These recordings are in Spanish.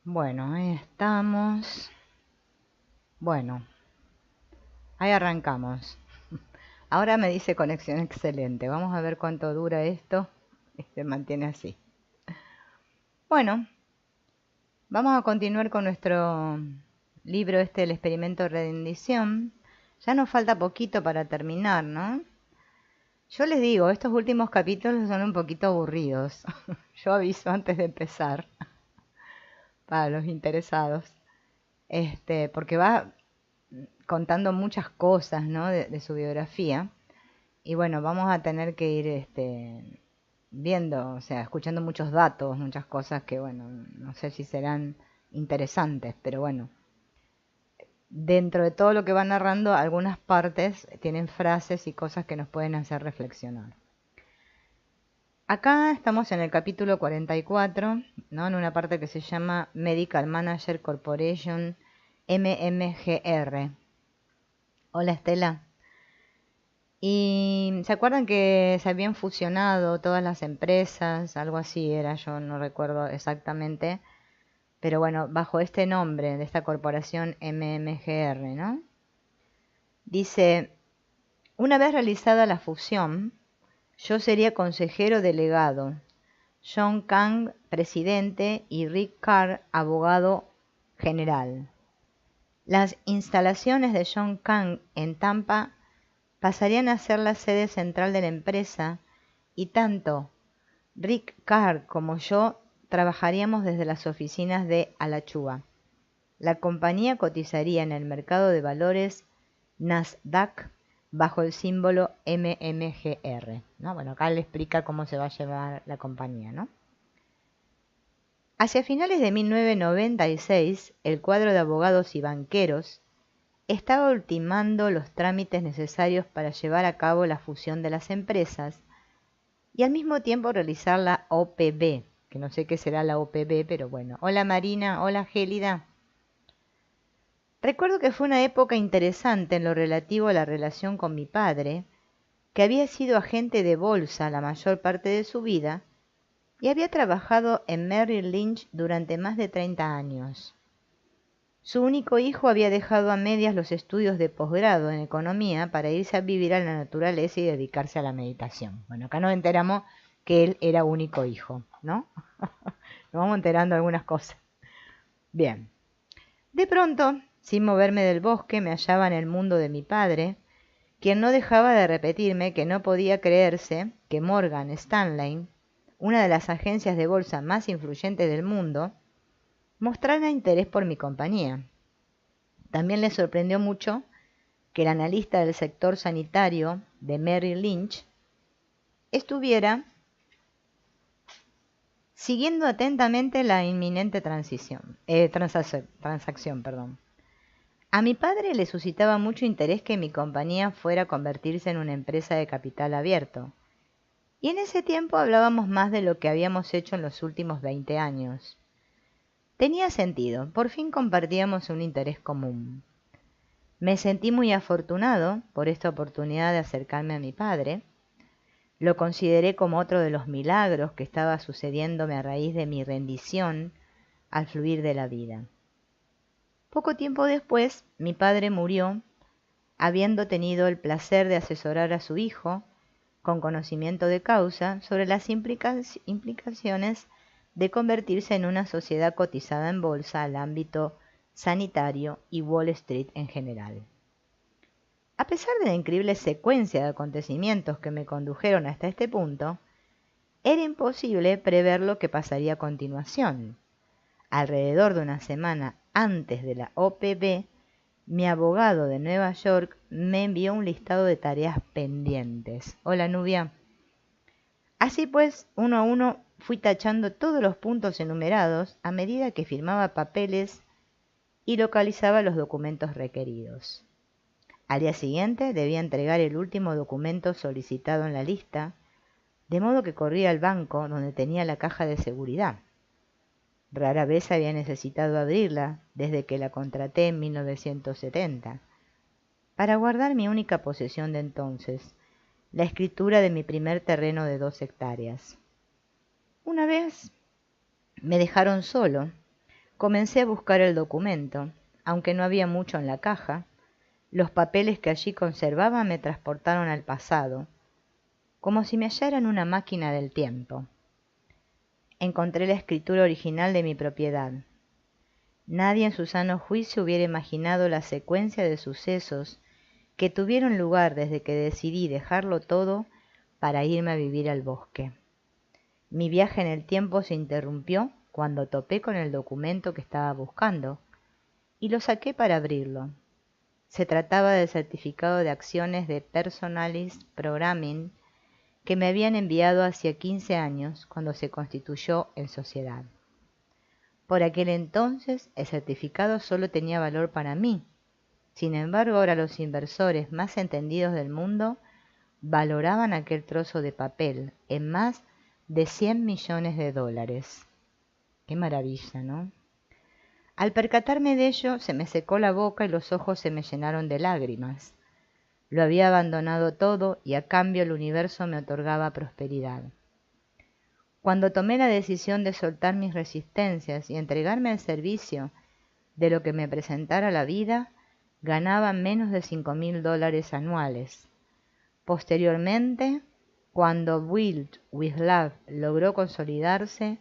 Bueno, ahí estamos. Bueno, ahí arrancamos. Ahora me dice conexión excelente. Vamos a ver cuánto dura esto. Se mantiene así. Bueno, vamos a continuar con nuestro libro El experimento de rendición. Ya nos falta poquito para terminar, ¿no? Yo les digo, estos últimos capítulos son un poquito aburridos. Yo aviso antes de empezar para los interesados. Porque va contando muchas cosas, ¿no? de su biografía. Y bueno, vamos a tener que ir viendo, o sea, escuchando muchos datos, muchas cosas que, bueno, no sé si serán interesantes, pero bueno, dentro de todo lo que va narrando, algunas partes tienen frases y cosas que nos pueden hacer reflexionar. Acá estamos en el capítulo 44, ¿no? En una parte que se llama Medical Manager Corporation MMGR. Hola, Estela. Y se acuerdan que se habían fusionado todas las empresas, algo así era, yo no recuerdo exactamente, pero bueno, bajo este nombre de esta corporación MMGR, ¿no? Dice, una vez realizada la fusión, yo sería consejero delegado, John Kang, presidente, y Rick Carr, abogado general. Las instalaciones de John Kang en Tampa pasarían a ser la sede central de la empresa y tanto Rick Carr como yo trabajaríamos desde las oficinas de Alachua. La compañía cotizaría en el mercado de valores Nasdaq bajo el símbolo MMGR, ¿no? Bueno, acá le explica cómo se va a llevar la compañía, ¿no? Hacia finales de 1996, el cuadro de abogados y banqueros estaba ultimando los trámites necesarios para llevar a cabo la fusión de las empresas y al mismo tiempo realizar la OPB, que no sé qué será la OPB, pero bueno. Hola Marina, hola Gélida. Recuerdo que fue una época interesante en lo relativo a la relación con mi padre, que había sido agente de bolsa la mayor parte de su vida y había trabajado en Merrill Lynch durante más de 30 años. Su único hijo había dejado a medias los estudios de posgrado en economía para irse a vivir a la naturaleza y dedicarse a la meditación. Bueno, acá nos enteramos que él era único hijo, ¿no? Nos vamos enterando algunas cosas. Bien. De pronto, sin moverme del bosque, me hallaba en el mundo de mi padre, quien no dejaba de repetirme que no podía creerse que Morgan Stanley, una de las agencias de bolsa más influyentes del mundo, mostrara interés por mi compañía. También le sorprendió mucho que el analista del sector sanitario de Merrill Lynch estuviera siguiendo atentamente la inminente transacción. A mi padre le suscitaba mucho interés que mi compañía fuera a convertirse en una empresa de capital abierto, y en ese tiempo hablábamos más de lo que habíamos hecho en los últimos 20 años. Tenía sentido, por fin compartíamos un interés común. Me sentí muy afortunado por esta oportunidad de acercarme a mi padre. Lo consideré como otro de los milagros que estaba sucediéndome a raíz de mi rendición al fluir de la vida. Poco tiempo después, mi padre murió, habiendo tenido el placer de asesorar a su hijo, con conocimiento de causa, sobre las implicaciones de convertirse en una sociedad cotizada en bolsa al ámbito sanitario y Wall Street en general. A pesar de la increíble secuencia de acontecimientos que me condujeron hasta este punto, era imposible prever lo que pasaría a continuación. Alrededor de una semana antes de la OPB, mi abogado de Nueva York me envió un listado de tareas pendientes. Hola, Nubia. Así pues, uno a uno fui tachando todos los puntos enumerados a medida que firmaba papeles y localizaba los documentos requeridos. Al día siguiente debía entregar el último documento solicitado en la lista, de modo que corrí al banco donde tenía la caja de seguridad. Rara vez había necesitado abrirla desde que la contraté en 1970, para guardar mi única posesión de entonces, la escritura de mi primer terreno de 2 hectáreas. Una vez me dejaron solo. Comencé a buscar el documento. Aunque no había mucho en la caja, los papeles que allí conservaba me transportaron al pasado, como si me hallara en una máquina del tiempo. Encontré la escritura original de mi propiedad. Nadie en su sano juicio hubiera imaginado la secuencia de sucesos que tuvieron lugar desde que decidí dejarlo todo para irme a vivir al bosque. Mi viaje en el tiempo se interrumpió cuando topé con el documento que estaba buscando y lo saqué para abrirlo. Se trataba del certificado de acciones de Personalis Programming que me habían enviado hacía 15 años cuando se constituyó en sociedad. Por aquel entonces el certificado solo tenía valor para mí. Sin embargo, ahora los inversores más entendidos del mundo valoraban aquel trozo de papel en más de 100 millones de dólares. ¡Qué maravilla!, ¿no? Al percatarme de ello, se me secó la boca y los ojos se me llenaron de lágrimas. Lo había abandonado todo y a cambio el universo me otorgaba prosperidad. Cuando tomé la decisión de soltar mis resistencias y entregarme al servicio de lo que me presentara la vida, ganaba menos de $5.000 anuales. Posteriormente, cuando Build with Love logró consolidarse,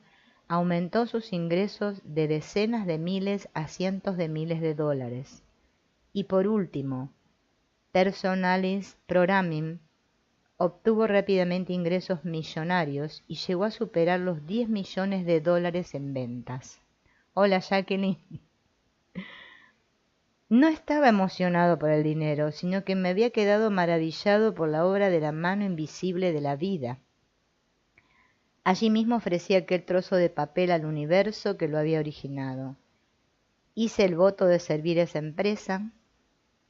aumentó sus ingresos de decenas de miles a cientos de miles de dólares. Y por último, Personalis Programming obtuvo rápidamente ingresos millonarios y llegó a superar los 10 millones de dólares en ventas. Hola, Jacqueline. No estaba emocionado por el dinero, sino que me había quedado maravillado por la obra de la mano invisible de la vida. Allí mismo ofrecí aquel trozo de papel al universo que lo había originado. Hice el voto de servir esa empresa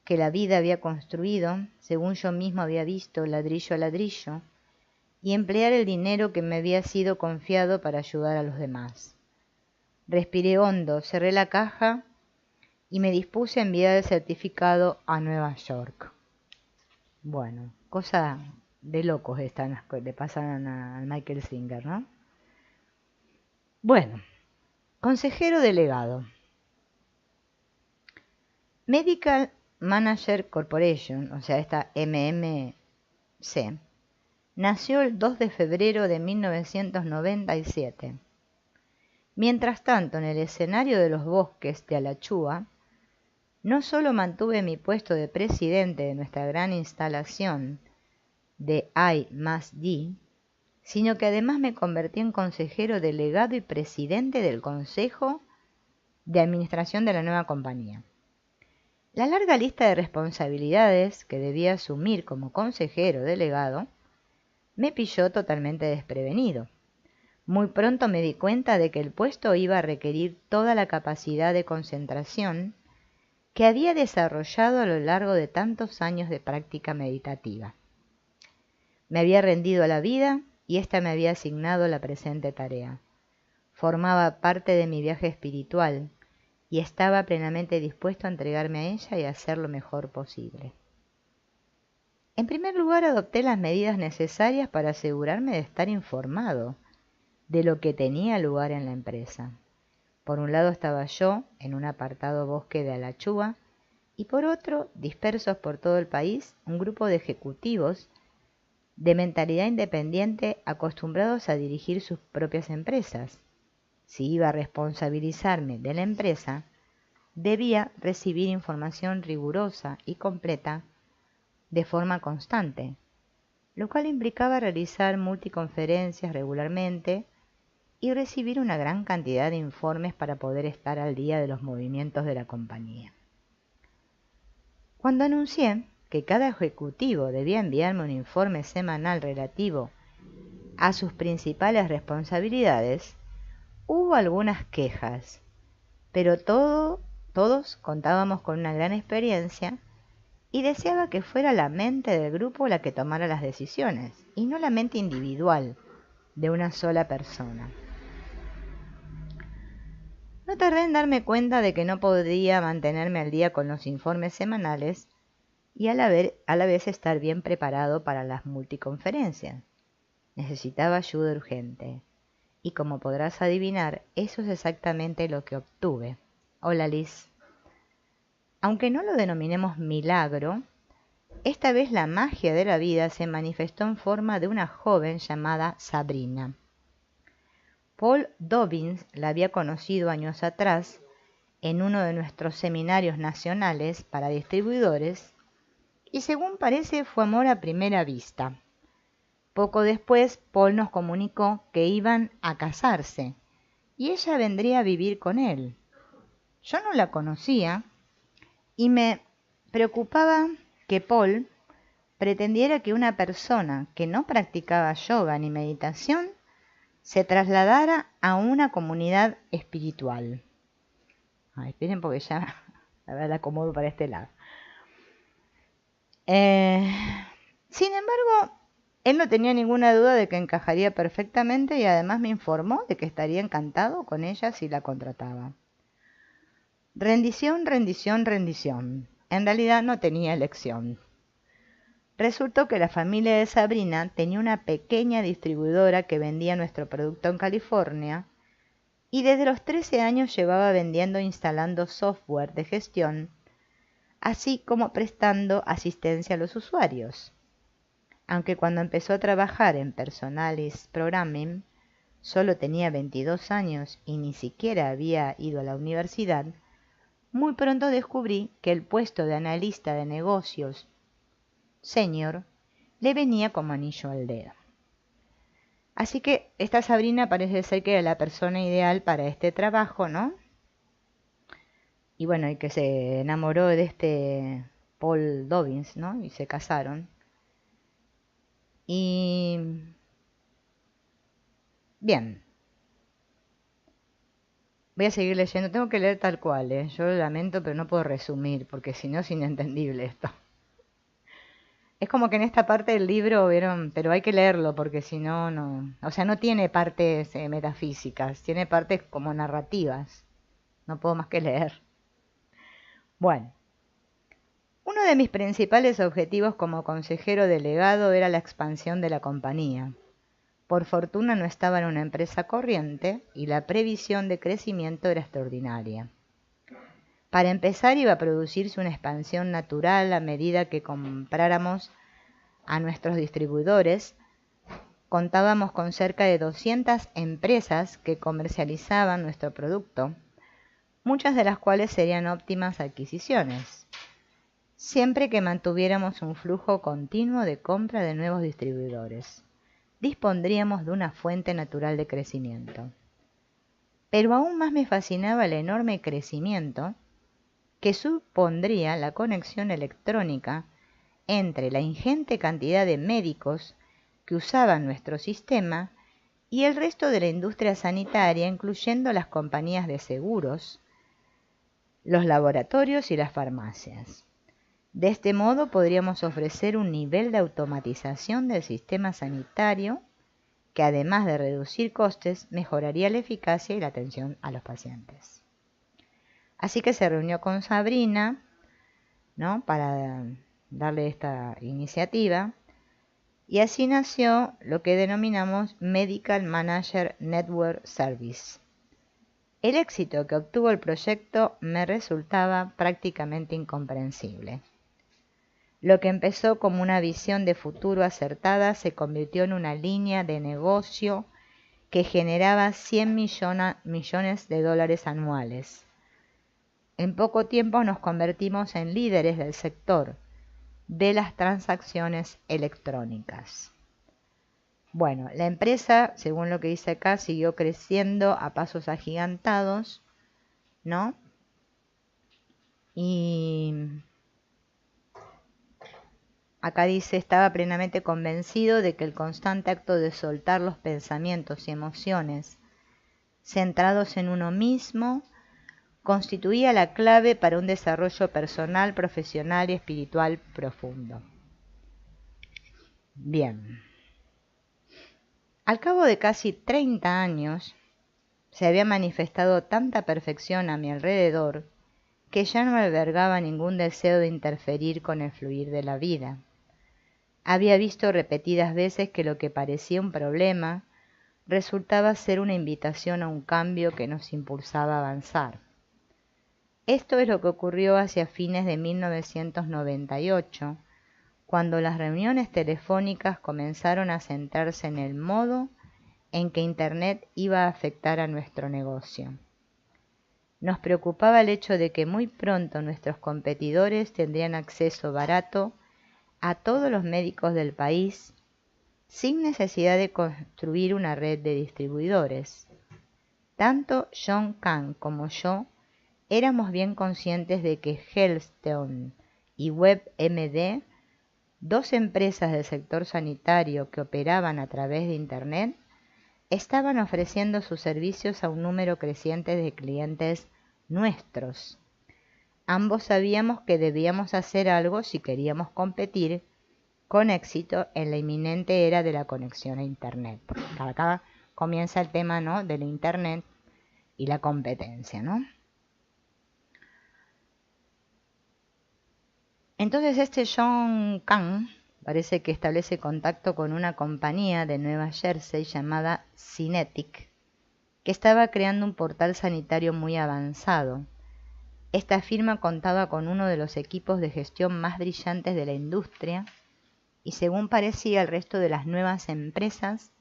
que la vida había construido, según yo mismo había visto, ladrillo a ladrillo, y emplear el dinero que me había sido confiado para ayudar a los demás. Respiré hondo, cerré la caja y me dispuse a enviar el certificado a Nueva York. Bueno, cosa de locos estas las que le pasan al Michael Singer, ¿no? Bueno, consejero delegado. Medical Manager Corporation, o sea, esta MMC, nació el 2 de febrero de 1997. Mientras tanto, en el escenario de los bosques de Alachua, no solo mantuve mi puesto de presidente de nuestra gran instalación de I+D, sino que además me convertí en consejero delegado y presidente del Consejo de Administración de la nueva compañía. La larga lista de responsabilidades que debía asumir como consejero delegado me pilló totalmente desprevenido. Muy pronto me di cuenta de que el puesto iba a requerir toda la capacidad de concentración que había desarrollado a lo largo de tantos años de práctica meditativa. Me había rendido a la vida y ésta me había asignado la presente tarea. Formaba parte de mi viaje espiritual y estaba plenamente dispuesto a entregarme a ella y a hacer lo mejor posible. En primer lugar, adopté las medidas necesarias para asegurarme de estar informado de lo que tenía lugar en la empresa. Por un lado estaba yo, en un apartado bosque de Alachua, y por otro, dispersos por todo el país, un grupo de ejecutivos de mentalidad independiente acostumbrados a dirigir sus propias empresas. Si iba a responsabilizarme de la empresa, debía recibir información rigurosa y completa de forma constante, lo cual implicaba realizar multiconferencias regularmente y recibir una gran cantidad de informes para poder estar al día de los movimientos de la compañía. Cuando anuncié que cada ejecutivo debía enviarme un informe semanal relativo a sus principales responsabilidades, hubo algunas quejas, pero todos contábamos con una gran experiencia y deseaba que fuera la mente del grupo la que tomara las decisiones y no la mente individual de una sola persona. No tardé en darme cuenta de que no podía mantenerme al día con los informes semanales y a la vez estar bien preparado para las multiconferencias. Necesitaba ayuda urgente. Y como podrás adivinar, eso es exactamente lo que obtuve. Hola Liz. Aunque no lo denominemos milagro, esta vez la magia de la vida se manifestó en forma de una joven llamada Sabrina. Paul Dobbins la había conocido años atrás en uno de nuestros seminarios nacionales para distribuidores y según parece fue amor a primera vista. Poco después Paul nos comunicó que iban a casarse y ella vendría a vivir con él. Yo no la conocía y me preocupaba que Paul pretendiera que una persona que no practicaba yoga ni meditación se trasladara a una comunidad espiritual. Esperen porque ya la acomodo para este lado. Sin embargo, él no tenía ninguna duda de que encajaría perfectamente y además me informó de que estaría encantado con ella si la contrataba. Rendición, rendición, rendición. En realidad no tenía elección. Resultó que la familia de Sabrina tenía una pequeña distribuidora que vendía nuestro producto en California y desde los 13 años llevaba vendiendo e instalando software de gestión, así como prestando asistencia a los usuarios. Aunque cuando empezó a trabajar en Personalis Programming solo tenía 22 años y ni siquiera había ido a la universidad, muy pronto descubrí que el puesto de analista de negocios senior le venía como anillo al dedo. Así que esta Sabrina parece ser que era la persona ideal para este trabajo, ¿no? Y bueno, y que se enamoró de este Paul Dobbins, ¿no? Y se casaron. Y bien, voy a seguir leyendo. Tengo que leer tal cual, ¿eh? Yo lo lamento, pero no puedo resumir, porque si no es inentendible esto. Es como que en esta parte del libro, ¿vieron? Pero hay que leerlo, porque si no, no... O sea, no tiene partes metafísicas, tiene partes como narrativas. No puedo más que leer. Bueno, uno de mis principales objetivos como consejero delegado era la expansión de la compañía. Por fortuna no estaba en una empresa corriente y la previsión de crecimiento era extraordinaria. Para empezar iba a producirse una expansión natural a medida que compráramos a nuestros distribuidores. Contábamos con cerca de 200 empresas que comercializaban nuestro producto, muchas de las cuales serían óptimas adquisiciones, siempre que mantuviéramos un flujo continuo de compra de nuevos distribuidores. Dispondríamos de una fuente natural de crecimiento. Pero aún más me fascinaba el enorme crecimiento que supondría la conexión electrónica entre la ingente cantidad de médicos que usaban nuestro sistema y el resto de la industria sanitaria, incluyendo las compañías de seguros, los laboratorios y las farmacias. De este modo podríamos ofrecer un nivel de automatización del sistema sanitario que, además de reducir costes, mejoraría la eficacia y la atención a los pacientes. Así que se reunió con Sabrina, ¿no?, para darle esta iniciativa, y así nació lo que denominamos Medical Manager Network Service. El éxito que obtuvo el proyecto me resultaba prácticamente incomprensible. Lo que empezó como una visión de futuro acertada se convirtió en una línea de negocio que generaba 100 millones de dólares anuales. En poco tiempo nos convertimos en líderes del sector de las transacciones electrónicas. Bueno, la empresa, según lo que dice acá, siguió creciendo a pasos agigantados, ¿no? Y acá dice, estaba plenamente convencido de que el constante acto de soltar los pensamientos y emociones centrados en uno mismo constituía la clave para un desarrollo personal, profesional y espiritual profundo. Bien. Al cabo de casi 30 años, se había manifestado tanta perfección a mi alrededor que ya no albergaba ningún deseo de interferir con el fluir de la vida. Había visto repetidas veces que lo que parecía un problema resultaba ser una invitación a un cambio que nos impulsaba a avanzar. Esto es lo que ocurrió hacia fines de 1998, cuando las reuniones telefónicas comenzaron a centrarse en el modo en que Internet iba a afectar a nuestro negocio. Nos preocupaba el hecho de que muy pronto nuestros competidores tendrían acceso barato a todos los médicos del país sin necesidad de construir una red de distribuidores. Tanto John Kang como yo éramos bien conscientes de que Healthstone y WebMD, dos empresas del sector sanitario que operaban a través de Internet, estaban ofreciendo sus servicios a un número creciente de clientes nuestros. Ambos sabíamos que debíamos hacer algo si queríamos competir con éxito en la inminente era de la conexión a Internet. Porque acá comienza el tema, ¿no?, del Internet y la competencia, ¿no? Entonces este John Kang parece que establece contacto con una compañía de Nueva Jersey llamada Synetic, que estaba creando un portal sanitario muy avanzado. Esta firma contaba con uno de los equipos de gestión más brillantes de la industria y, según parecía, el resto de las nuevas empresas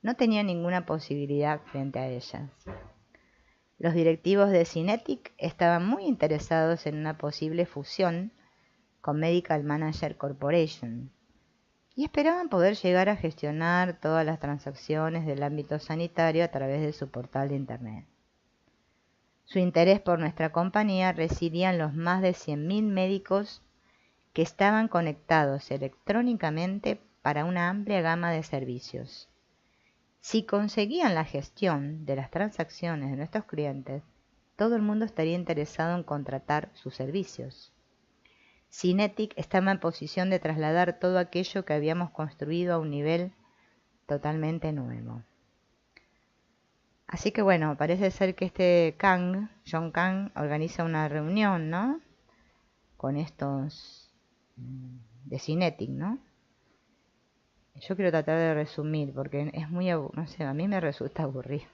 no tenía ninguna posibilidad frente a ellas. Los directivos de Synetic estaban muy interesados en una posible fusión con Medical Manager Corporation y esperaban poder llegar a gestionar todas las transacciones del ámbito sanitario a través de su portal de Internet. Su interés por nuestra compañía residía en los más de 100.000 médicos que estaban conectados electrónicamente para una amplia gama de servicios. Si conseguían la gestión de las transacciones de nuestros clientes, todo el mundo estaría interesado en contratar sus servicios. Synetic estaba en posición de trasladar todo aquello que habíamos construido a un nivel totalmente nuevo. Así que bueno, parece ser que este John Kang, organiza una reunión, ¿no?, con estos de Synetic, ¿no? Yo quiero tratar de resumir porque es muy no sé, a mí me resulta aburrido.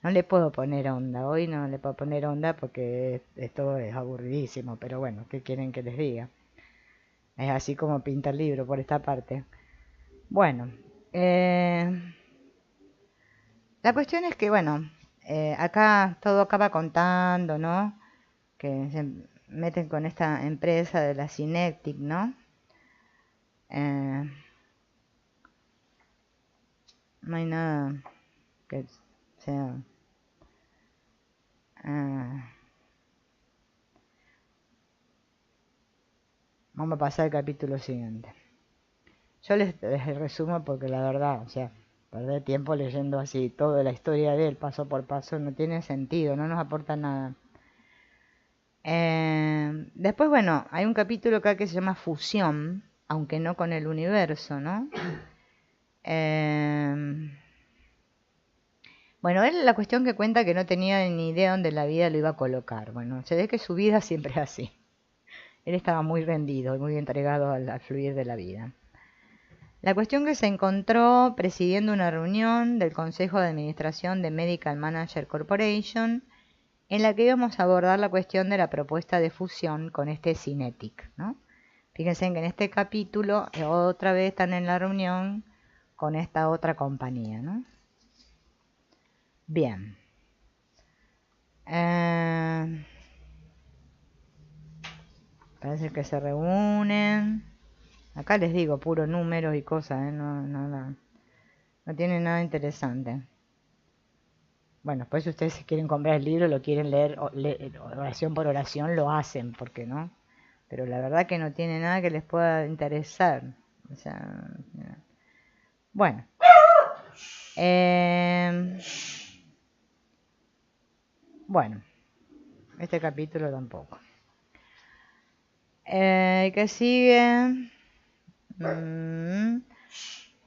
No le puedo poner onda, hoy no le puedo poner onda porque esto es aburridísimo, pero bueno, ¿qué quieren que les diga? Es así como pinta el libro por esta parte. Bueno, la cuestión es que, bueno, acá todo acaba contando, ¿no?, que se meten con esta empresa de la Synetic, ¿no? No hay nada que sea... vamos a pasar al capítulo siguiente. Yo les resumo porque la verdad, o sea, perder tiempo leyendo así toda la historia de él paso por paso no tiene sentido, no nos aporta nada. Después, bueno, hay un capítulo acá que se llama Fusión, aunque no con el universo, ¿no? Bueno, él la cuestión que cuenta que no tenía ni idea dónde la vida lo iba a colocar. Bueno, se ve que su vida siempre es así. Él estaba muy rendido y muy entregado al fluir de la vida. La cuestión que se encontró presidiendo una reunión del Consejo de Administración de Medical Manager Corporation, en la que íbamos a abordar la cuestión de la propuesta de fusión con este Synetic, ¿no? Fíjense que en este capítulo otra vez están en la reunión con esta otra compañía, ¿no? Bien. Parece que se reúnen. Acá les digo, puro números y cosas, no tiene nada interesante. Bueno, pues si ustedes quieren comprar el libro, lo quieren leer oración por oración, lo hacen, porque no. Pero la verdad que no tiene nada que les pueda interesar. O sea, bueno. Bueno, este capítulo tampoco. ¿Qué sigue?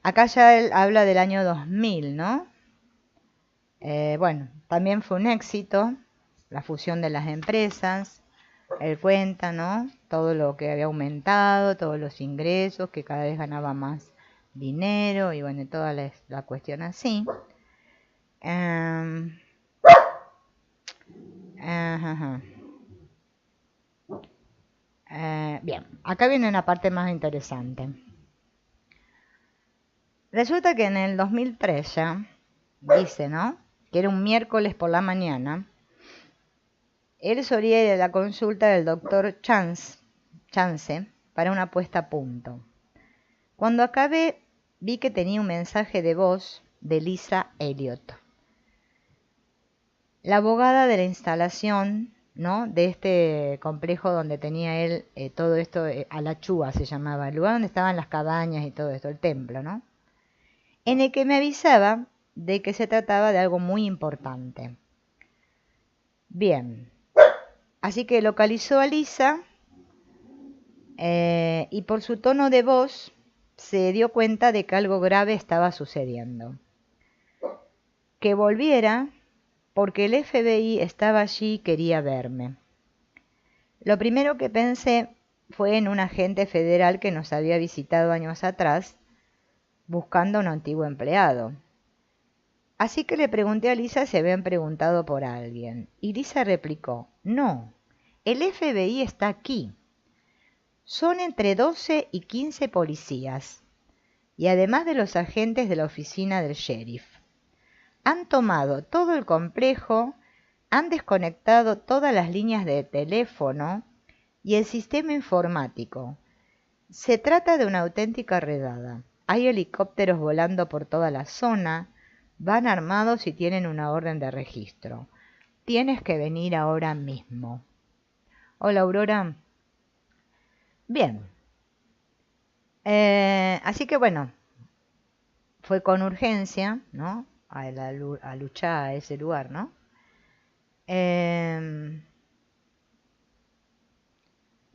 Acá ya él habla del año 2000, ¿no? Bueno, también fue un éxito la fusión de las empresas. Él cuenta, ¿no?, todo lo que había aumentado, todos los ingresos, que cada vez ganaba más dinero y bueno, toda la cuestión así. Em, ajá. Bien, acá viene una parte más interesante. Resulta que en el 2003 ya, dice, ¿no? Que era un miércoles por la mañana. Él solía ir a la consulta del doctor Chance para una puesta a punto. Cuando acabé, vi que tenía un mensaje de voz de Lisa Elliot, la abogada de la instalación, ¿no? De este complejo donde tenía él todo esto, Alachúa se llamaba, el lugar donde estaban las cabañas y todo esto, el templo, ¿no? En el que me avisaba de que se trataba de algo muy importante. Bien, así que localizó a Lisa y por su tono de voz se dio cuenta de que algo grave estaba sucediendo. Que volviera porque el FBI estaba allí y quería verme. Lo primero que pensé fue en un agente federal que nos había visitado años atrás buscando a un antiguo empleado. Así que le pregunté a Lisa si habían preguntado por alguien. Y Lisa replicó, no, el FBI está aquí. Son entre 12 y 15 policías, y además de los agentes de la oficina del sheriff. Han tomado todo el complejo, han desconectado todas las líneas de teléfono y el sistema informático. Se trata de una auténtica redada. Hay helicópteros volando por toda la zona, van armados y tienen una orden de registro. Tienes que venir ahora mismo. Hola, Aurora. Bien. Así que bueno, fue con urgencia, ¿no? A luchar a ese lugar, ¿no? Le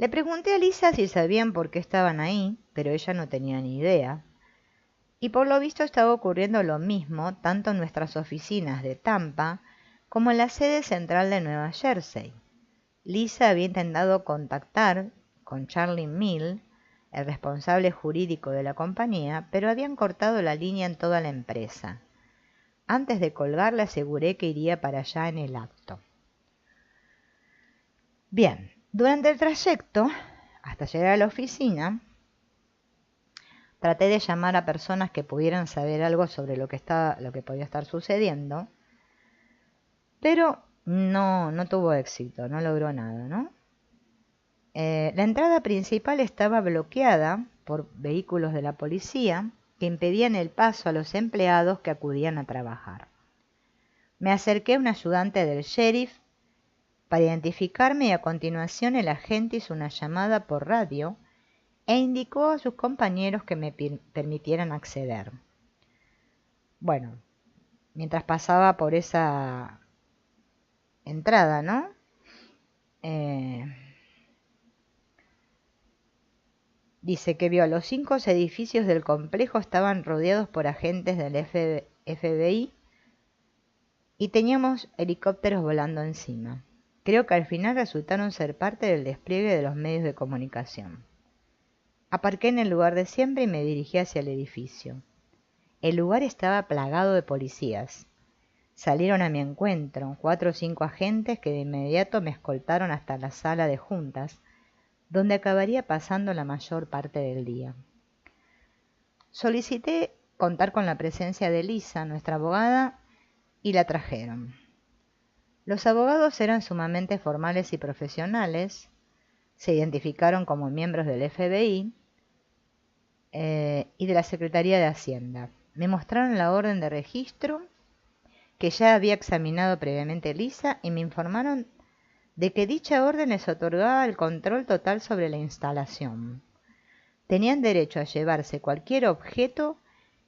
pregunté a Lisa si sabían por qué estaban ahí, pero ella no tenía ni idea. Y por lo visto estaba ocurriendo lo mismo tanto en nuestras oficinas de Tampa como en la sede central de Nueva Jersey. Lisa había intentado contactar con Charlie Mill, el responsable jurídico de la compañía, pero habían cortado la línea en toda la empresa. Antes de colgar le aseguré que iría para allá en el acto. Bien, durante el trayecto, hasta llegar a la oficina, traté de llamar a personas que pudieran saber algo sobre lo que podía estar sucediendo, pero no tuvo éxito, no logró nada, ¿no? La entrada principal estaba bloqueada por vehículos de la policía que impedían el paso a los empleados que acudían a trabajar. Me acerqué a un ayudante del sheriff para identificarme y a continuación el agente hizo una llamada por radio e indicó a sus compañeros que me permitieran acceder. Bueno, mientras pasaba por esa entrada, ¿no? Dice que vio los 5 edificios del complejo estaban rodeados por agentes del FBI y teníamos helicópteros volando encima. Creo que al final resultaron ser parte del despliegue de los medios de comunicación. Aparqué en el lugar de siempre y me dirigí hacia el edificio. El lugar estaba plagado de policías. Salieron a mi encuentro 4 o 5 agentes que de inmediato me escoltaron hasta la sala de juntas, donde acabaría pasando la mayor parte del día. Solicité contar con la presencia de Lisa, nuestra abogada, y la trajeron. Los abogados eran sumamente formales y profesionales, se identificaron como miembros del FBI y de la Secretaría de Hacienda. Me mostraron la orden de registro que ya había examinado previamente Lisa y me informaron de que dicha orden les otorgaba el control total sobre la instalación. Tenían derecho a llevarse cualquier objeto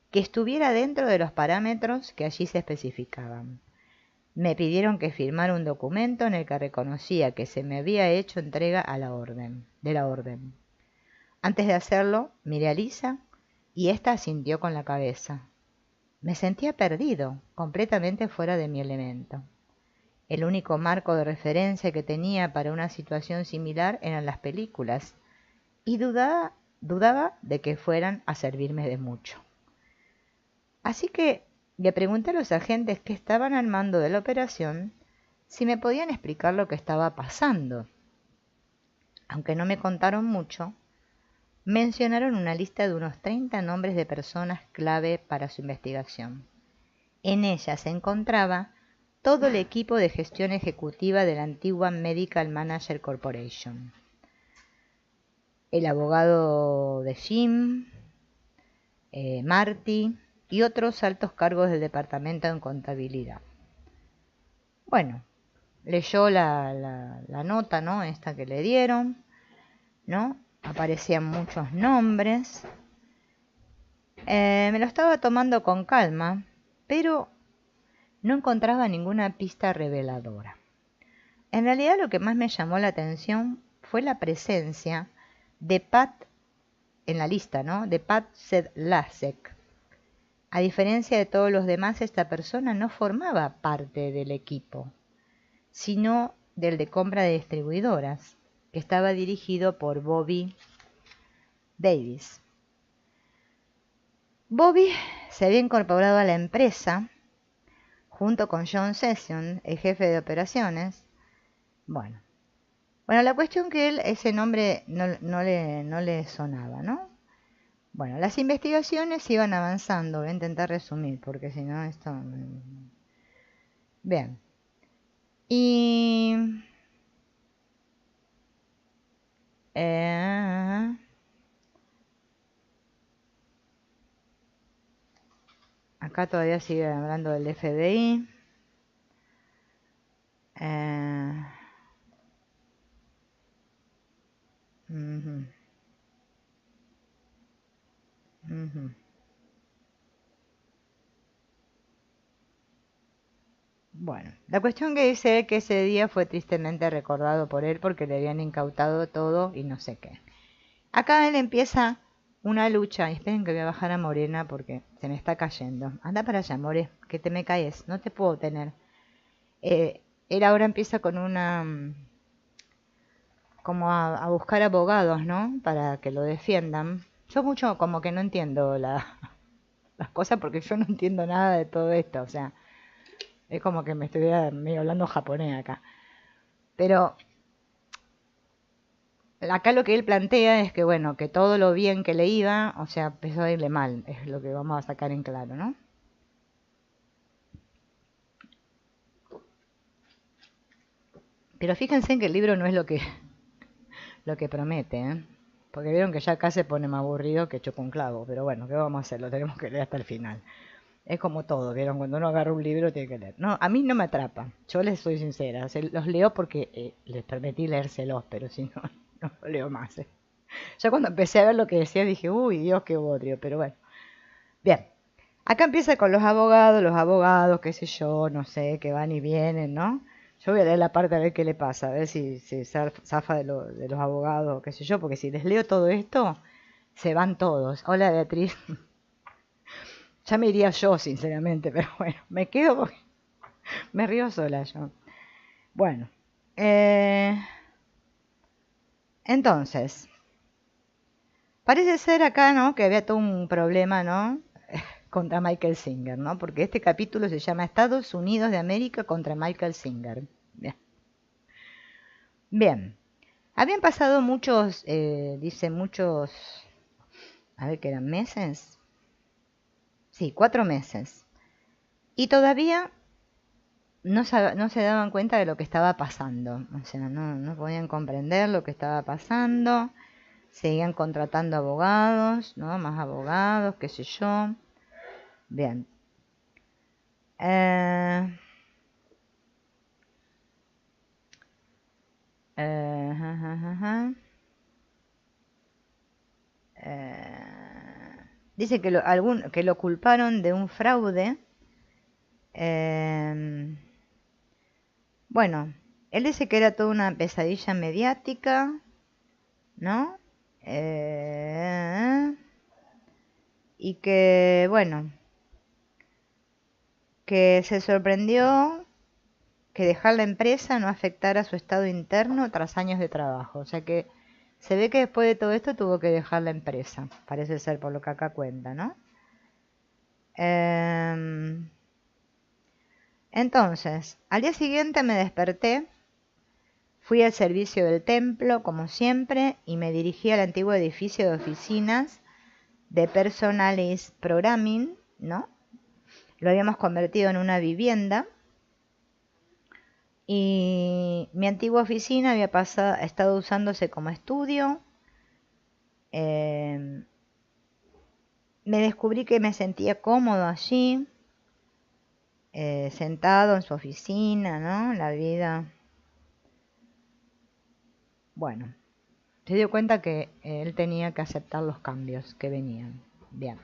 que estuviera dentro de los parámetros que allí se especificaban. Me pidieron que firmara un documento en el que reconocía que se me había hecho entrega de la orden. Antes de hacerlo, miré a Lisa y ésta asintió con la cabeza. Me sentía perdido, completamente fuera de mi elemento. El único marco de referencia que tenía para una situación similar eran las películas, y dudaba dudaba de que fueran a servirme de mucho. Así que le pregunté a los agentes que estaban al mando de la operación si me podían explicar lo que estaba pasando. Aunque no me contaron mucho, mencionaron una lista de unos 30 nombres de personas clave para su investigación. En ella se encontraba todo el equipo de gestión ejecutiva de la antigua Medical Manager Corporation. El abogado de Jim, Marty y otros altos cargos del departamento en contabilidad. Bueno, leyó la nota, ¿no? Esta que le dieron, ¿no? Aparecían muchos nombres. Me lo estaba tomando con calma, pero no encontraba ninguna pista reveladora. En realidad lo que más me llamó la atención fue la presencia de Pat en la lista, ¿no? De Pat Sedlacek. A diferencia de todos los demás, esta persona no formaba parte del equipo, sino del de compra de distribuidoras, que estaba dirigido por Bobby Davis. Bobby se había incorporado a la empresa junto con John Session, el jefe de operaciones. Bueno, la cuestión que él, ese nombre no le sonaba, ¿no? Bueno, las investigaciones iban avanzando. Voy a intentar resumir, porque si no esto... Bien. Y... acá todavía sigue hablando del FBI. Bueno, la cuestión que dice que ese día fue tristemente recordado por él porque le habían incautado todo y no sé qué. Acá él empieza una lucha. Y esperen que voy a bajar a Morena porque se me está cayendo. Anda para allá, More, que te me caes. No te puedo tener. Él ahora empieza con una... como a buscar abogados, ¿no? Para que lo defiendan. Yo mucho como que no entiendo las cosas porque yo no entiendo nada de todo esto. O sea, es como que me estuviera medio hablando japonés acá. Pero acá lo que él plantea es que, bueno, que todo lo bien que le iba, o sea, empezó a irle mal. Es lo que vamos a sacar en claro, ¿no? Pero fíjense en que el libro no es lo que promete, ¿eh? Porque vieron que ya acá se pone más aburrido que choco un clavo. Pero bueno, ¿qué vamos a hacer? Lo tenemos que leer hasta el final. Es como todo, ¿vieron? Cuando uno agarra un libro tiene que leer. No, a mí no me atrapa. Yo les soy sincera. Los leo porque les permití leérselos, pero si no, no lo leo más. Ya cuando empecé a ver lo que decía dije, uy, Dios, qué bodrio. Pero bueno. Bien. Acá empieza con los abogados, qué sé yo, no sé, que van y vienen, ¿no? Yo voy a leer la parte a ver qué le pasa, a ver si se zafa de los abogados, qué sé yo, porque si les leo todo esto, se van todos. Hola, Beatriz. Ya me iría yo, sinceramente, pero bueno, me quedo porque me río sola yo. Bueno, entonces, parece ser acá, ¿no? Que había todo un problema, ¿no? Contra Michael Singer, ¿no? Porque este capítulo se llama Estados Unidos de América contra Michael Singer. Bien. Bien. Habían pasado muchos, dice muchos, a ver, ¿qué eran meses? Sí, 4 meses. Y todavía no se daban cuenta de lo que estaba pasando. O sea, no podían comprender lo que estaba pasando. Seguían contratando abogados, ¿no? Más abogados, qué sé yo. Bien. Dice que lo culparon de un fraude. Bueno, él dice que era toda una pesadilla mediática, ¿no? Y que, bueno, que se sorprendió que dejar la empresa no afectara su estado interno tras años de trabajo. O sea que Se ve que después de todo esto tuvo que dejar la empresa, parece ser por lo que acá cuenta, ¿no? Entonces, al día siguiente me desperté, fui al servicio del templo, como siempre, y me dirigí al antiguo edificio de oficinas de Personalis Programming, ¿no? Lo habíamos convertido en una vivienda y mi antigua oficina había estado usándose como estudio. Me descubrí que me sentía cómodo allí, sentado en su oficina, ¿no? La vida. Bueno, se dio cuenta que él tenía que aceptar los cambios que venían. Bien.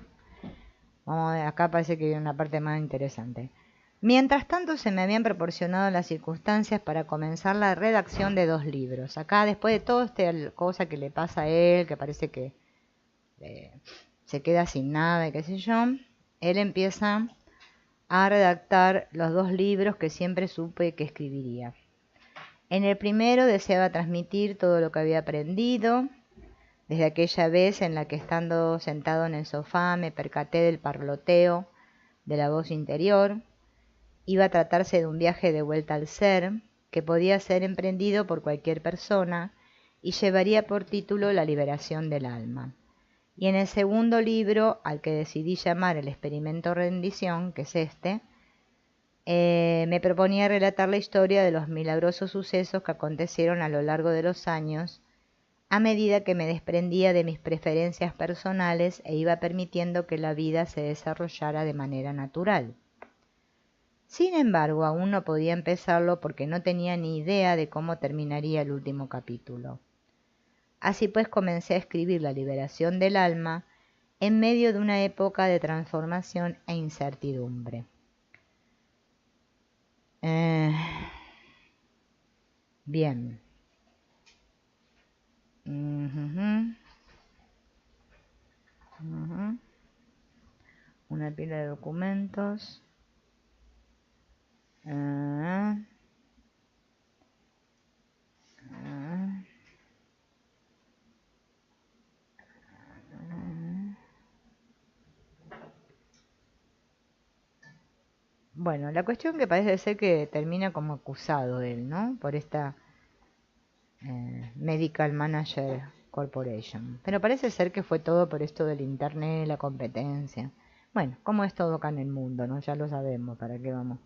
Vamos, acá parece que viene una parte más interesante. Mientras tanto, se me habían proporcionado las circunstancias para comenzar la redacción de 2 libros. Acá, después de todo esta cosa que le pasa a él, que parece que se queda sin nada y qué sé yo, él empieza a redactar los 2 libros que siempre supe que escribiría. En el primero deseaba transmitir todo lo que había aprendido, desde aquella vez en la que, estando sentado en el sofá, me percaté del parloteo de la voz interior. Iba a tratarse de un viaje de vuelta al ser, que podía ser emprendido por cualquier persona y llevaría por título La liberación del alma. Y en el segundo libro, al que decidí llamar El experimento rendición, que es este, me proponía relatar la historia de los milagrosos sucesos que acontecieron a lo largo de los años, a medida que me desprendía de mis preferencias personales e iba permitiendo que la vida se desarrollara de manera natural. Sin embargo, aún no podía empezarlo porque no tenía ni idea de cómo terminaría el último capítulo. Así pues comencé a escribir La liberación del alma en medio de una época de transformación e incertidumbre. Bien. Una pila de documentos. Bueno, la cuestión que parece ser que termina como acusado él, ¿no? Por esta Medical Manager Corporation. Pero parece ser que fue todo por esto del internet, la competencia. Bueno, como es todo acá en el mundo, ¿no? Ya lo sabemos, ¿para qué vamos?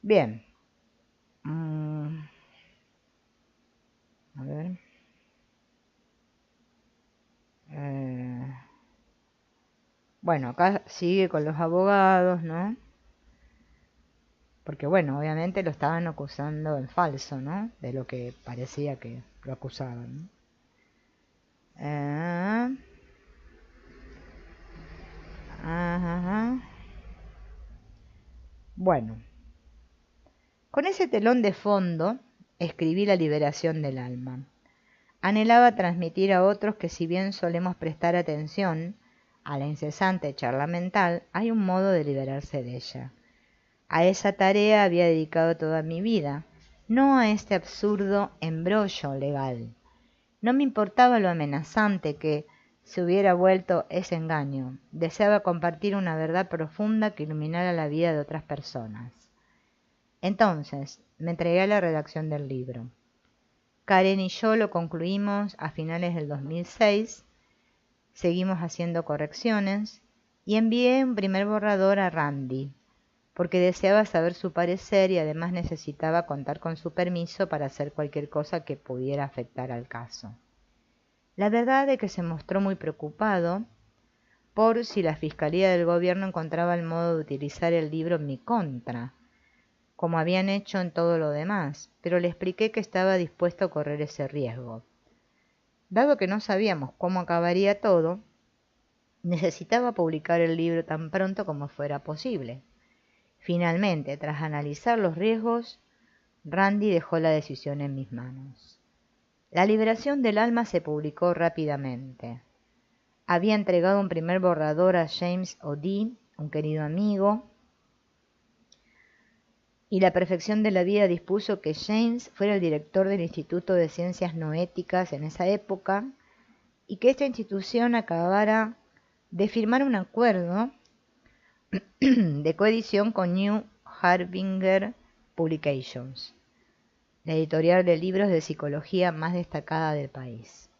Bien. A ver. Bueno, acá sigue con los abogados, ¿no? Porque bueno, obviamente lo estaban acusando en falso, ¿no? De lo que parecía que lo acusaban, ¿no? Bueno, con ese telón de fondo escribí La liberación del alma. Anhelaba transmitir a otros que, si bien solemos prestar atención a la incesante charla mental, hay un modo de liberarse de ella. A esa tarea había dedicado toda mi vida, no a este absurdo embrollo legal. No me importaba lo amenazante que se hubiera vuelto ese engaño. Deseaba compartir una verdad profunda que iluminara la vida de otras personas. Entonces, me entregué a la redacción del libro. Karen y yo lo concluimos a finales del 2006, seguimos haciendo correcciones y envié un primer borrador a Randy, porque deseaba saber su parecer y además necesitaba contar con su permiso para hacer cualquier cosa que pudiera afectar al caso. La verdad es que se mostró muy preocupado por si la Fiscalía del Gobierno encontraba el modo de utilizar el libro en mi contra, como habían hecho en todo lo demás, pero le expliqué que estaba dispuesto a correr ese riesgo. Dado que no sabíamos cómo acabaría todo, necesitaba publicar el libro tan pronto como fuera posible. Finalmente, tras analizar los riesgos, Randy dejó la decisión en mis manos. La liberación del alma se publicó rápidamente. Había entregado un primer borrador a James O'Dea, un querido amigo, y la perfección de la vida dispuso que James fuera el director del Instituto de Ciencias Noéticas en esa época y que esta institución acabara de firmar un acuerdo de coedición con New Harbinger Publications, la editorial de libros de psicología más destacada del país.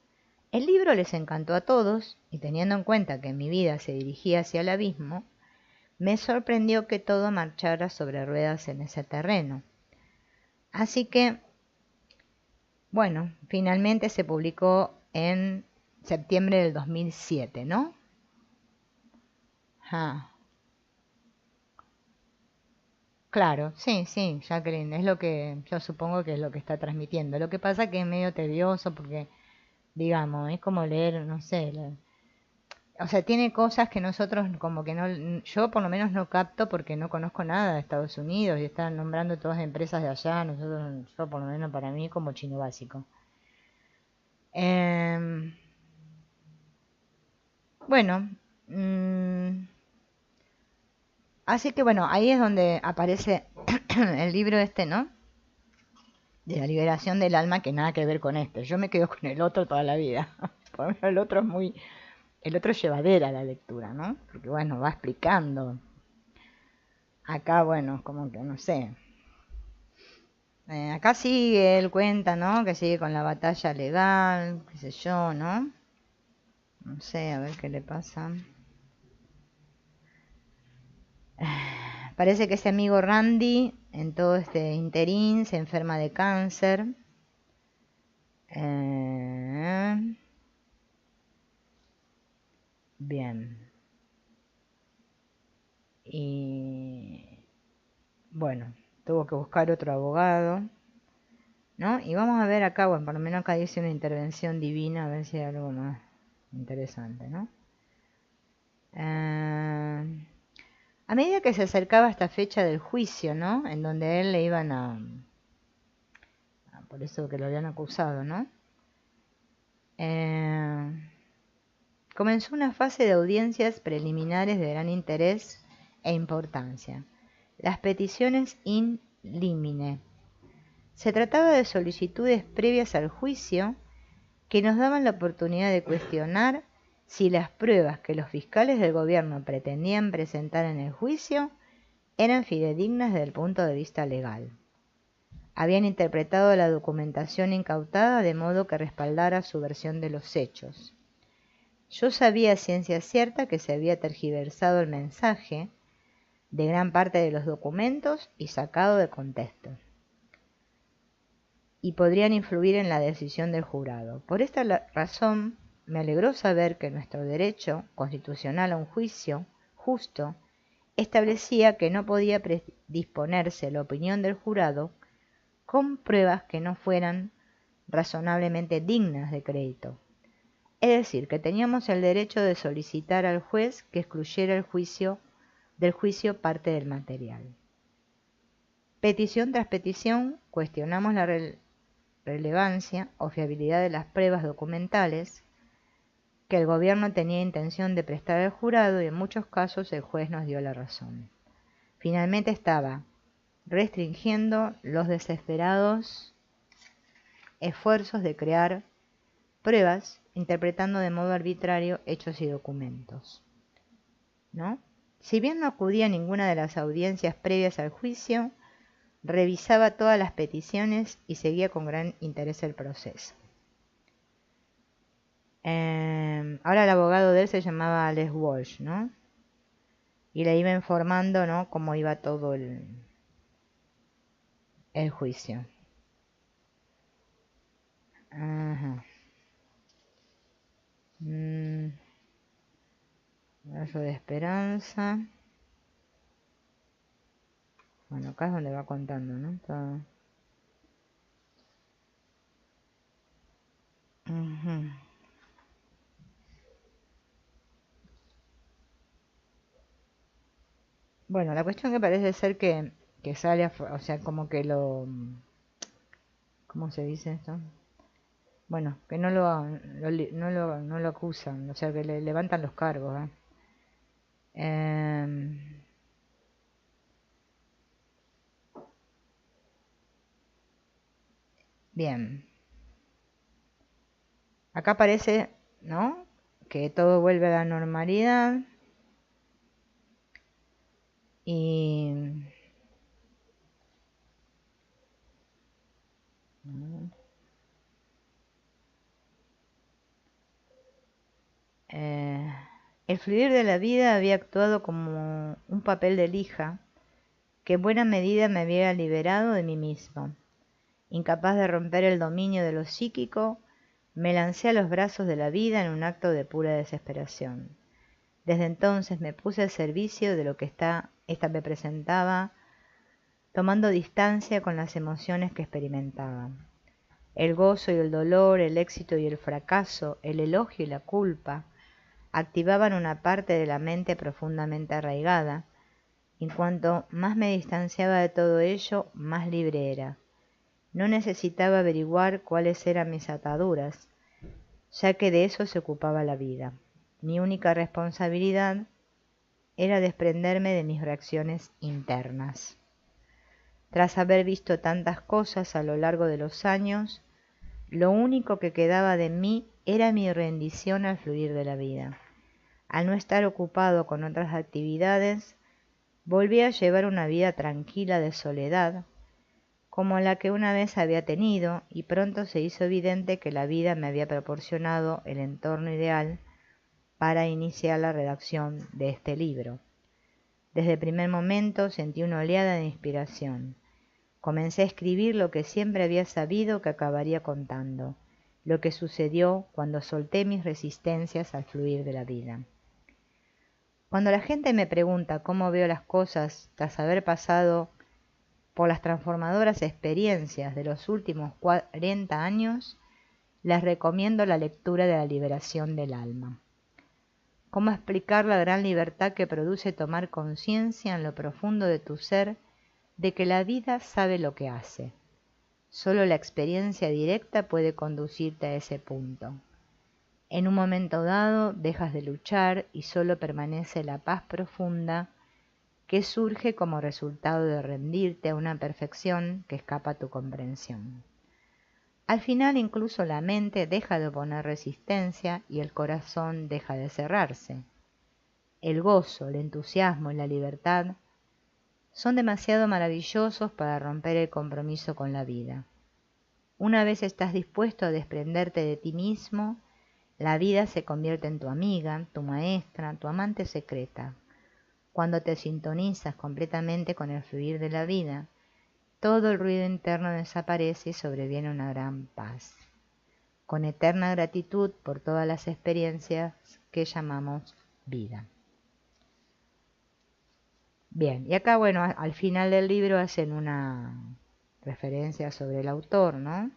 El libro les encantó a todos y teniendo en cuenta que mi vida se dirigía hacia el abismo, me sorprendió que todo marchara sobre ruedas en ese terreno. Así que, bueno, finalmente se publicó en septiembre del 2007, ¿no? Ah, claro, sí, sí, Jacqueline, es lo que yo supongo que es lo que está transmitiendo. Lo que pasa que es medio tedioso porque, digamos, es como leer, no sé, o sea, tiene cosas que nosotros como que no, yo por lo menos no capto porque no conozco nada de Estados Unidos y están nombrando todas empresas de allá, nosotros, yo por lo menos para mí como chino básico. Em, bueno, mm, así que bueno, ahí es donde aparece el libro este, ¿no? De la liberación del alma, que nada que ver con este. Yo me quedo con el otro toda la vida. Por lo menos el otro es muy, el otro es llevadera la lectura, ¿no? Porque bueno, va explicando. Acá, bueno, como que no sé. Acá sigue, él cuenta, ¿no? Que sigue con la batalla legal, qué sé yo, ¿no? No sé, a ver qué le pasa. Parece que ese amigo Randy, en todo este interín, se enferma de cáncer. Eh, bien. Y bueno, tuvo que buscar otro abogado, ¿no? Y vamos a ver acá, bueno, por lo menos acá dice una intervención divina, a ver si hay algo más interesante, ¿no? A medida que se acercaba esta fecha del juicio, ¿no? En donde él le iban por eso que lo habían acusado, ¿no? Eh, Comenzó una fase de audiencias preliminares de gran interés e importancia. Las peticiones in limine. Se trataba de solicitudes previas al juicio que nos daban la oportunidad de cuestionar si las pruebas que los fiscales del gobierno pretendían presentar en el juicio eran fidedignas desde el punto de vista legal. Habían interpretado la documentación incautada de modo que respaldara su versión de los hechos. Yo sabía a ciencia cierta que se había tergiversado el mensaje de gran parte de los documentos y sacado de contexto, y podrían influir en la decisión del jurado. Por esta razón, me alegró saber que nuestro derecho constitucional a un juicio justo establecía que no podía predisponerse la opinión del jurado con pruebas que no fueran razonablemente dignas de crédito. Es decir, que teníamos el derecho de solicitar al juez que excluyera del juicio parte del material. Petición tras petición, cuestionamos la relevancia o fiabilidad de las pruebas documentales que el gobierno tenía intención de prestar al jurado y en muchos casos el juez nos dio la razón. Finalmente estaba restringiendo los desesperados esfuerzos de crear pruebas interpretando de modo arbitrario hechos y documentos, ¿no? Si bien no acudía a ninguna de las audiencias previas al juicio, revisaba todas las peticiones y seguía con gran interés el proceso. Ahora el abogado de él se llamaba Les Walsh, ¿no? Y le iba informando, ¿no? Cómo iba todo el juicio. Ajá. Rayo de esperanza. Bueno, acá es donde va contando, ¿no? Todo. Bueno, la cuestión que parece ser que sale, o sea, como que lo... ¿Cómo se dice esto? Bueno, que no lo acusan, o sea, que le levantan los cargos, ¿eh? Em, Bien, acá parece, ¿no?, que todo vuelve a la normalidad y eh, el fluir de la vida había actuado como un papel de lija que en buena medida me había liberado de mí mismo. Incapaz de romper el dominio de lo psíquico, me lancé a los brazos de la vida en un acto de pura desesperación. Desde entonces me puse al servicio de lo que esta me presentaba, tomando distancia con las emociones que experimentaba. El gozo y el dolor, el éxito y el fracaso, el elogio y la culpa, activaban una parte de la mente profundamente arraigada, y cuanto más me distanciaba de todo ello, más libre era. No necesitaba averiguar cuáles eran mis ataduras, ya que de eso se ocupaba la vida. Mi única responsabilidad era desprenderme de mis reacciones internas. Tras haber visto tantas cosas a lo largo de los años, lo único que quedaba de mí era mi rendición al fluir de la vida. Al no estar ocupado con otras actividades, volví a llevar una vida tranquila de soledad, como la que una vez había tenido, y pronto se hizo evidente que la vida me había proporcionado el entorno ideal para iniciar la redacción de este libro. Desde el primer momento sentí una oleada de inspiración. Comencé a escribir lo que siempre había sabido que acabaría contando, lo que sucedió cuando solté mis resistencias al fluir de la vida. Cuando la gente me pregunta cómo veo las cosas tras haber pasado por las transformadoras experiencias de los últimos 40 años, les recomiendo la lectura de La liberación del alma. ¿Cómo explicar la gran libertad que produce tomar conciencia en lo profundo de tu ser de que la vida sabe lo que hace? Solo la experiencia directa puede conducirte a ese punto. En un momento dado dejas de luchar y solo permanece la paz profunda que surge como resultado de rendirte a una perfección que escapa a tu comprensión. Al final incluso la mente deja de oponer resistencia y el corazón deja de cerrarse. El gozo, el entusiasmo y la libertad son demasiado maravillosos para romper el compromiso con la vida. Una vez estás dispuesto a desprenderte de ti mismo, la vida se convierte en tu amiga, tu maestra, tu amante secreta. Cuando te sintonizas completamente con el fluir de la vida, todo el ruido interno desaparece y sobreviene una gran paz, con eterna gratitud por todas las experiencias que llamamos vida. Bien, y acá, bueno, al final del libro hacen una referencia sobre el autor, ¿no?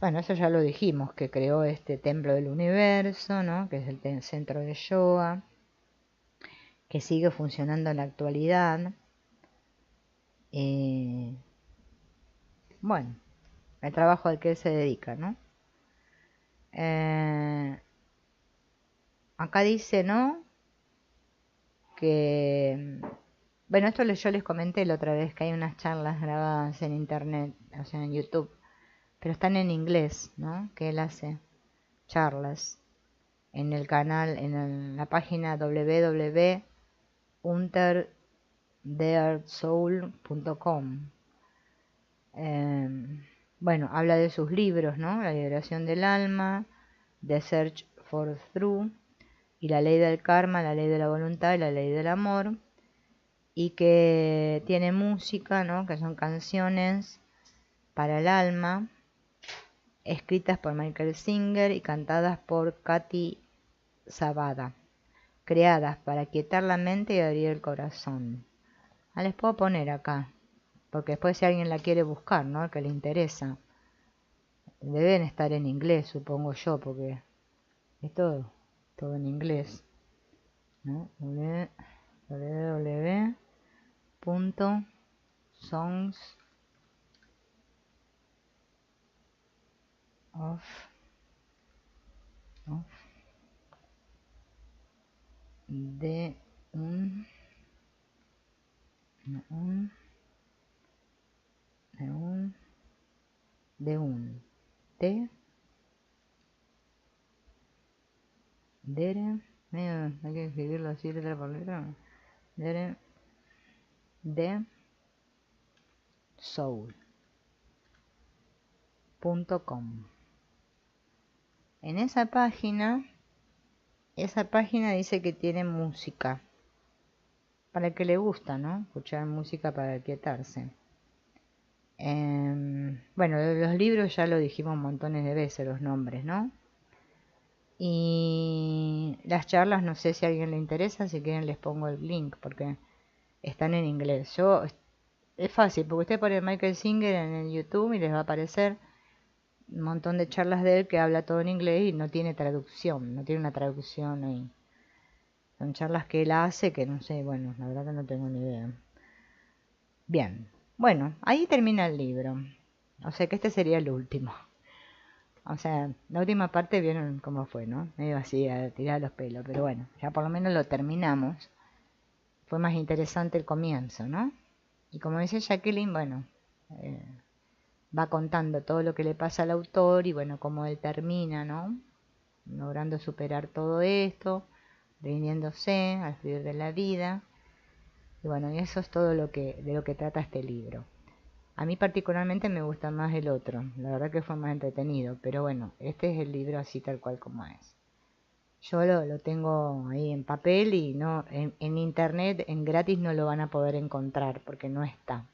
Bueno, eso ya lo dijimos, que creó este templo del universo, ¿no?, que es el centro de yoga, que sigue funcionando en la actualidad. Bueno, el trabajo al que él se dedica, ¿no? Acá dice, ¿no?, que, bueno, esto yo les comenté la otra vez, que hay unas charlas grabadas en internet, o sea, en YouTube, pero están en inglés, ¿no?, que él hace charlas en el canal, en la página www.untertheartsoul.com. Bueno, habla de sus libros, ¿no? La liberación del alma, The Search for Truth, y la ley del karma, la ley de la voluntad y la ley del amor, y que tiene música, ¿no?, que son canciones para el alma, escritas por Michael Singer y cantadas por Katy Sabada, creadas para quietar la mente y abrir el corazón. Les puedo poner acá, porque después si alguien la quiere buscar, ¿no?, que le interesa, deben estar en inglés, supongo yo, porque es todo en inglés, ¿no? www.songs of de un de un té, dere, hay que escribirlo así letra por letra, dere, de soul.com. En esa página dice que tiene música, para el que le gusta, ¿no? Escuchar música para quietarse. Bueno, los libros ya lo dijimos montones de veces, los nombres, ¿no? Y las charlas, no sé si a alguien le interesa, si quieren les pongo el link, porque están en inglés. Es fácil, porque usted pone Michael Singer en el YouTube y les va a aparecer un montón de charlas de él que habla todo en inglés y no tiene traducción, no tiene una traducción ahí. Son charlas que él hace que no sé, bueno, la verdad que no tengo ni idea. Bien, bueno, ahí termina el libro. O sea que este sería el último. O sea, la última parte vieron cómo fue, ¿no? Medio así, a tirar los pelos, pero bueno, ya por lo menos lo terminamos. Fue más interesante el comienzo, ¿no? Y como dice Jacqueline, bueno, eh, va contando todo lo que le pasa al autor y bueno, cómo él termina, ¿no? Logrando superar todo esto, rindiéndose al fluir de la vida. Y bueno, y eso es todo de lo que trata este libro. A mí particularmente me gusta más el otro, la verdad que fue más entretenido, pero bueno, este es el libro así tal cual como es. Yo lo tengo ahí en papel y no en internet, en gratis no lo van a poder encontrar porque no está.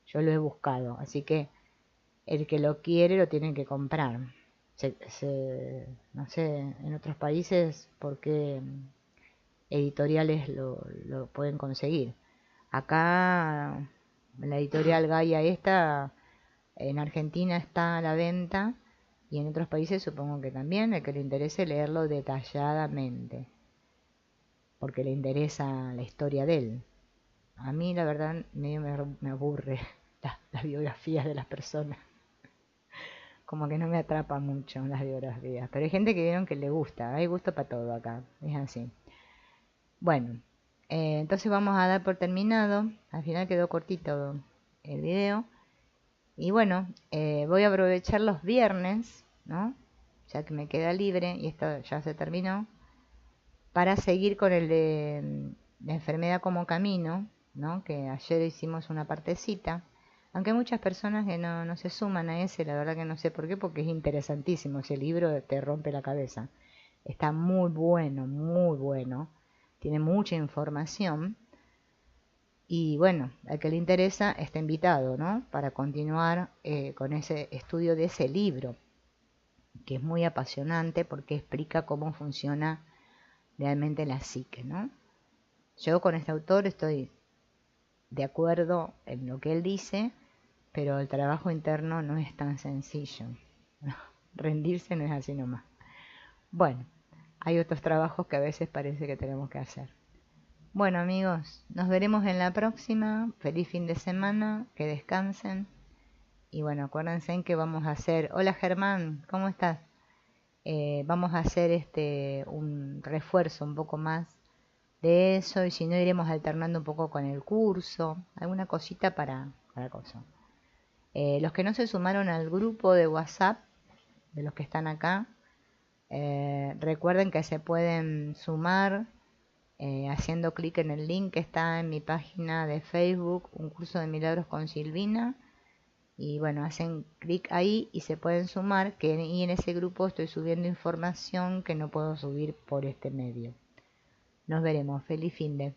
Yo lo he buscado, así que el que lo quiere lo tiene que comprar. No sé, en otros países por qué editoriales lo pueden conseguir. Acá la editorial Gaia esta en Argentina está a la venta y en otros países supongo que también, el que le interese leerlo detalladamente, porque le interesa la historia de él. A mí la verdad medio me aburre las biografías de las personas, como que no me atrapa mucho las biografías, pero hay gente que vieron que le gusta, hay gusto para todo acá, es así. Bueno, entonces vamos a dar por terminado, al final quedó cortito el video. Y bueno, voy a aprovechar los viernes, ¿no? Ya que me queda libre y esto ya se terminó, para seguir con el de la enfermedad como camino, ¿no? Que ayer hicimos una partecita, aunque hay muchas personas que no se suman a ese, la verdad que no sé por qué, porque es interesantísimo, ese libro te rompe la cabeza. Está muy bueno, tiene mucha información. Y bueno, al que le interesa está invitado, ¿no? Para continuar con ese estudio de ese libro, que es muy apasionante porque explica cómo funciona realmente la psique, ¿no? Yo con este autor estoy de acuerdo en lo que él dice, pero el trabajo interno no es tan sencillo. Rendirse no es así nomás. Bueno, hay otros trabajos que a veces parece que tenemos que hacer. Bueno amigos, nos veremos en la próxima. Feliz fin de semana, que descansen. Y bueno, acuérdense en que vamos a hacer... Hola Germán, ¿cómo estás? Vamos a hacer un refuerzo un poco más de eso y si no iremos alternando un poco con el curso, alguna cosita para cosa. Los que no se sumaron al grupo de WhatsApp, de los que están acá, recuerden que se pueden sumar haciendo clic en el link que está en mi página de Facebook, Un Curso de Milagros con Silvina. Y bueno, hacen clic ahí y se pueden sumar, y en ese grupo estoy subiendo información que no puedo subir por este medio. Nos veremos. Feliz fin de.